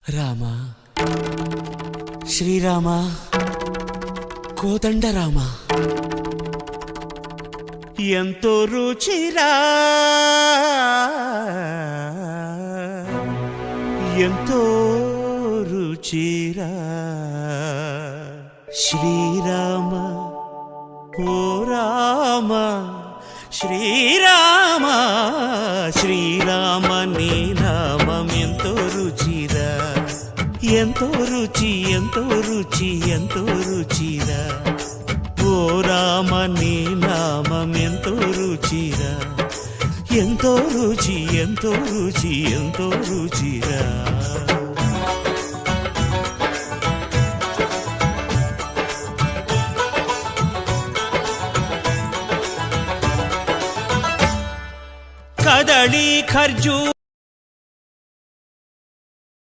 రామ శ్రీరామ కోదండ రామ ఎంతో రుచిరా ఎంతో రుచిరా శ్రీరామ ఓ రామ శ్రీరామ శ్రీరామ నీ నామం ఎంతో రుచిరా ఎంతో రుచి ఎంతో రుచి ఎంతో రుచిరా ఓ రామ నీ నామం ఎంతో రుచిరా ఎంతో రుచి ఎంతో రుచి ఎంతో రుచిరా కదళీ ఖర్జూ